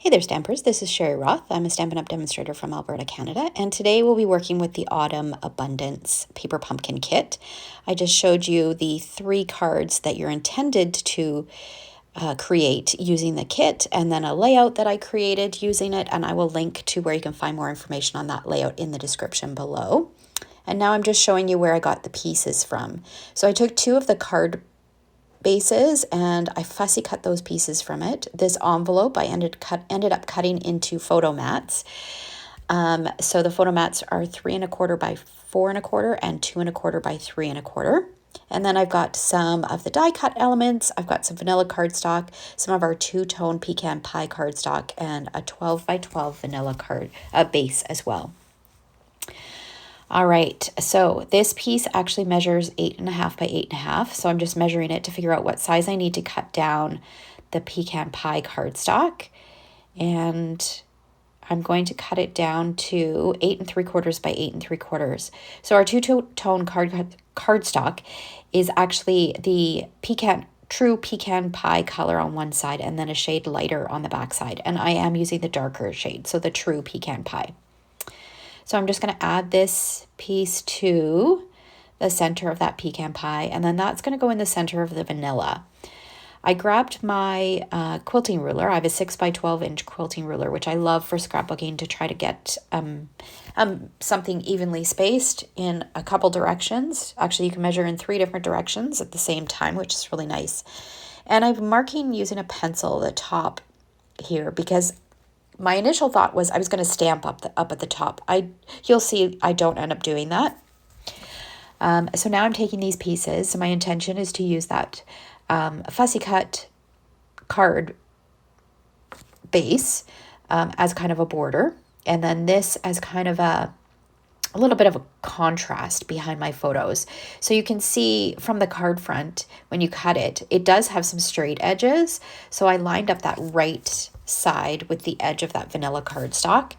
Hey there, Stampers. This is Sherry Roth. I'm a Stampin' Up! Demonstrator from Alberta, Canada, and today we'll be working with the Autumn Abundance Paper Pumpkin Kit. I just showed you the 3 cards that you're intended to create using the kit, and then a layout that I created using it, and I will link to where you can find more information on that layout in the description below. And now I'm just showing you where I got the pieces from. So I took 2 of the card bases and I fussy cut those pieces from it. This envelope I ended up cutting into photo mats. So the photo mats are 3 1/4 by 4 1/4 and 2 1/4 by 3 1/4. And then I've got some of the die cut elements. I've got some vanilla cardstock, some of our 2-tone pecan pie cardstock, and a 12 by 12 vanilla card base as well. All right, so this piece actually measures 8.5 by 8.5. So I'm just measuring it to figure out what size I need to cut down the pecan pie cardstock. And I'm going to cut it down to 8 3/4 by 8 3/4. So our 2-tone cardstock is actually the true pecan pie color on one side and then a shade lighter on the back side. And I am using the darker shade, so the true pecan pie. So I'm just going to add this piece to the center of that pecan pie, and then that's going to go in the center of the vanilla. I grabbed my quilting ruler. I have a 6 by 12 inch quilting ruler, which I love for scrapbooking to try to get something evenly spaced in a couple directions. Actually, you can measure in 3 different directions at the same time, which is really nice. And I'm marking using a pencil the top here because my initial thought was I was going to stamp up at the top. You'll see I don't end up doing that. So now I'm taking these pieces. So my intention is to use that fussy cut card base as kind of a border, and then this as kind of a little bit of a contrast behind my photos. So you can see from the card front, when you cut it, it does have some straight edges. So I lined up that right side with the edge of that vanilla cardstock,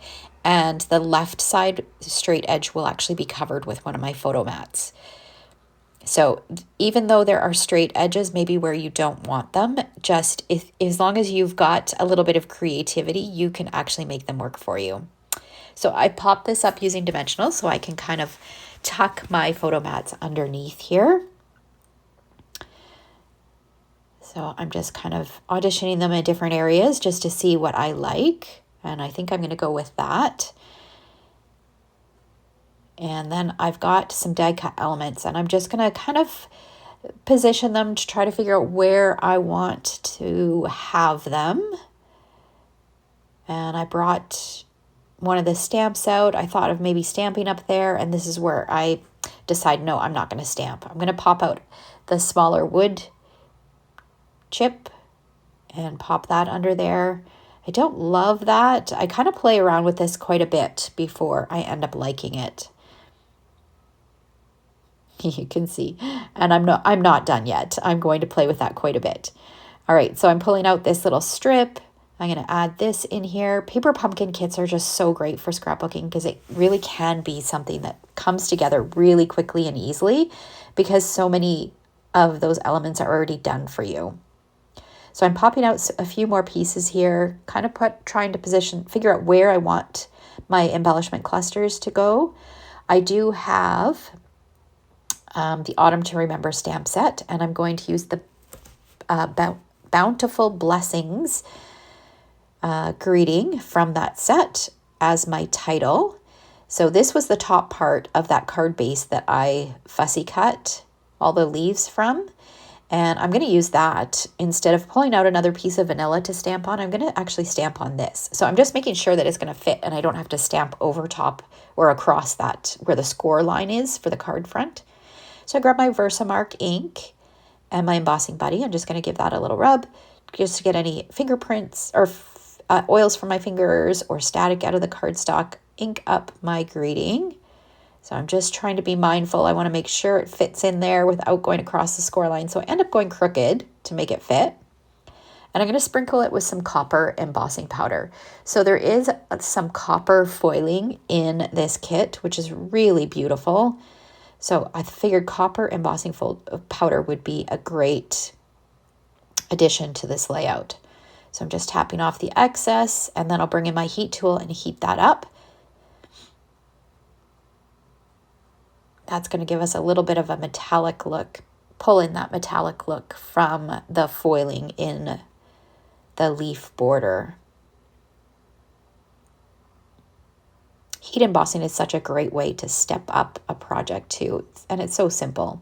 and the left side straight edge will actually be covered with one of my photo mats. So even though there are straight edges, maybe where you don't want them, just as long as you've got a little bit of creativity, you can actually make them work for you. So I popped this up using dimensionals so I can kind of tuck my photo mats underneath here. So I'm just kind of auditioning them in different areas just to see what I like. And I think I'm going to go with that. And then I've got some die cut elements, and I'm just going to kind of position them to try to figure out where I want to have them. And I brought one of the stamps out. I thought of maybe stamping up there, and this is where I decide, no, I'm not going to stamp. I'm going to pop out the smaller wood chip and pop that under there. I don't love that. I kind of play around with this quite a bit before I end up liking it. You can see, and I'm not done yet. I'm going to play with that quite a bit. All right, so I'm pulling out this little strip. I'm going to add this in here. Paper pumpkin kits are just so great for scrapbooking because it really can be something that comes together really quickly and easily because so many of those elements are already done for you. So I'm popping out a few more pieces here, kind of trying to figure out where I want my embellishment clusters to go. I do have the Autumn to Remember stamp set, and I'm going to use the Bountiful Blessings greeting from that set as my title. So this was the top part of that card base that I fussy cut all the leaves from. And I'm going to use that instead of pulling out another piece of vanilla to stamp on. I'm going to actually stamp on this. So I'm just making sure that it's going to fit and I don't have to stamp over top or across that where the score line is for the card front. So I grab my Versamark ink and my embossing buddy. I'm just going to give that a little rub just to get any fingerprints or oils from my fingers or static out of the cardstock. Ink up my greeting. So I'm just trying to be mindful. I want to make sure it fits in there without going across the score line. So I end up going crooked to make it fit. And I'm going to sprinkle it with some copper embossing powder. So there is some copper foiling in this kit, which is really beautiful. So I figured copper embossing powder would be a great addition to this layout. So I'm just tapping off the excess, and then I'll bring in my heat tool and heat that up. That's going to give us a little bit of a metallic look, pull in that metallic look from the foiling in the leaf border. Heat embossing is such a great way to step up a project too, and it's so simple.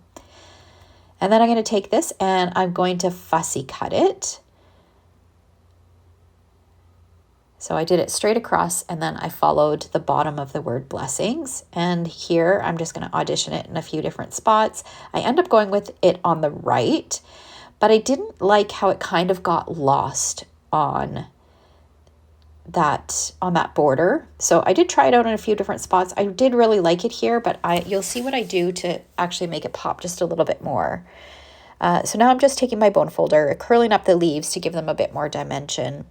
And then I'm going to take this and I'm going to fussy cut it. So I did it straight across, and then I followed the bottom of the word blessings. And here I'm just going to audition it in a few different spots. I end up going with it on the right, but I didn't like how it kind of got lost on that border. So I did try it out in a few different spots. I did really like it here, but you'll see what I do to actually make it pop just a little bit more. So now I'm just taking my bone folder, curling up the leaves to give them a bit more dimension.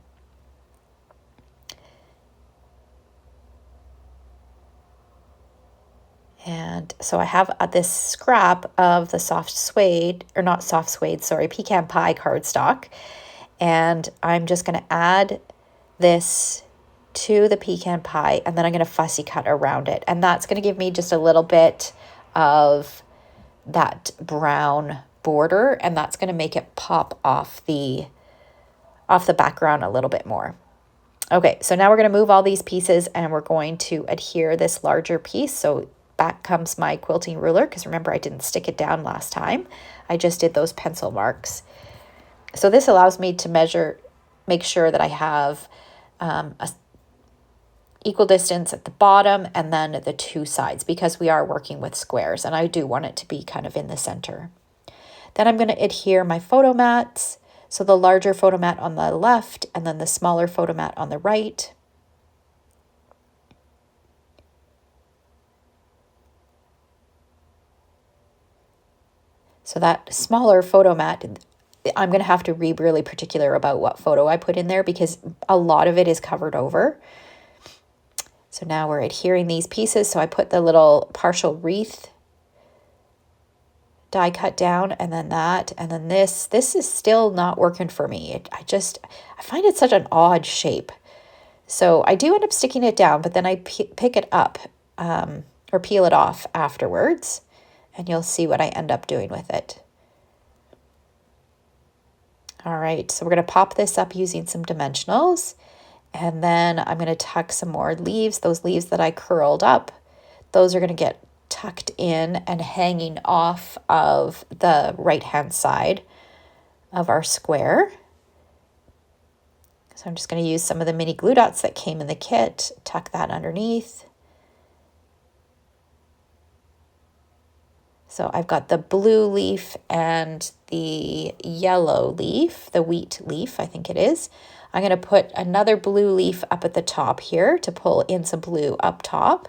And so I have this scrap of the soft suede, or not soft suede, sorry, pecan pie cardstock. And I'm just going to add this to the pecan pie, and then I'm going to fussy cut around it. And that's going to give me just a little bit of that brown border, and that's going to make it pop off the background a little bit more. Okay, so now we're going to move all these pieces, and we're going to adhere this larger piece. So back comes my quilting ruler, because remember I didn't stick it down last time. I just did those pencil marks. So this allows me to make sure that I have a equal distance at the bottom and then the two sides, because we are working with squares and I do want it to be kind of in the center. Then I'm going to adhere my photo mats. So the larger photo mat on the left and then the smaller photo mat on the right. So that smaller photo mat, I'm going to have to be really particular about what photo I put in there, because a lot of it is covered over. So now we're adhering these pieces. So I put the little partial wreath die cut down, and then that, and then this is still not working for me. I find it such an odd shape. So I do end up sticking it down, but then I pick it up or peel it off afterwards, and you'll see what I end up doing with it. All right, so we're going to pop this up using some dimensionals, and then I'm going to tuck some more leaves. Those leaves that I curled up, those are going to get tucked in and hanging off of the right-hand side of our square. So I'm just going to use some of the mini glue dots that came in the kit, tuck that underneath. So I've got the blue leaf and the yellow leaf, the wheat leaf, I think it is. I'm going to put another blue leaf up at the top here to pull in some blue up top.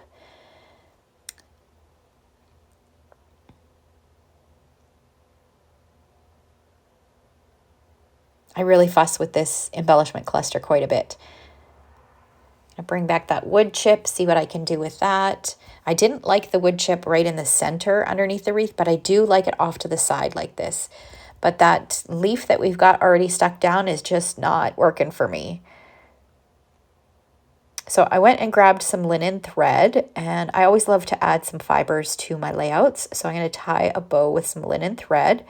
I really fuss with this embellishment cluster quite a bit. I bring back that wood chip, see what I can do with that. I didn't like the wood chip right in the center underneath the wreath, but I do like it off to the side like this. But that leaf that we've got already stuck down is just not working for me. So I went and grabbed some linen thread, and I always love to add some fibers to my layouts. So I'm going to tie a bow with some linen thread.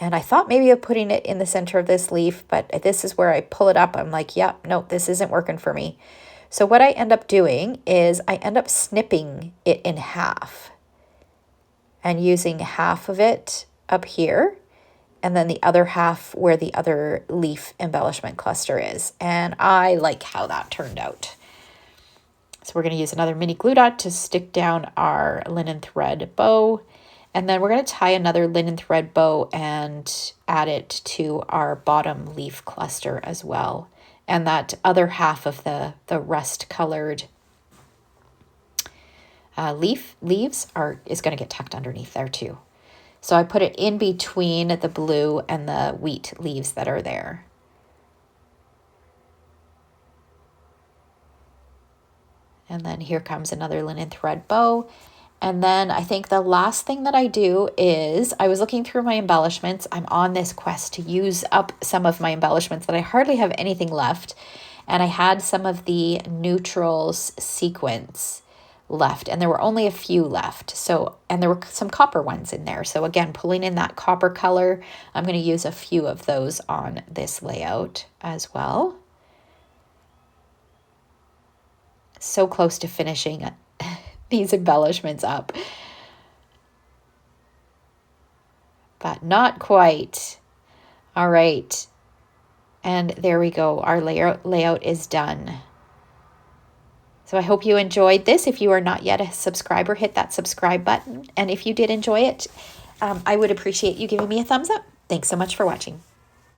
And I thought maybe of putting it in the center of this leaf, but this is where I pull it up. I'm like, yeah, no, this isn't working for me. So what I end up doing is I end up snipping it in half and using half of it up here and then the other half where the other leaf embellishment cluster is. And I like how that turned out. So we're going to use another mini glue dot to stick down our linen thread bow. And then we're going to tie another linen thread bow and add it to our bottom leaf cluster as well. And that other half of the rust-colored leaves is going to get tucked underneath there too. So I put it in between the blue and the wheat leaves that are there. And then here comes another linen thread bow. And then I think the last thing that I do is I was looking through my embellishments. I'm on this quest to use up some of my embellishments that I hardly have anything left. And I had some of the neutrals sequins left, and there were only a few left. So, and there were some copper ones in there. So again, pulling in that copper color, I'm going to use a few of those on this layout as well. So close to finishing these embellishments up, but not quite. All right. And there we go. Our layout is done. So I hope you enjoyed this. If you are not yet a subscriber, hit that subscribe button. And if you did enjoy it, I would appreciate you giving me a thumbs up. Thanks so much for watching.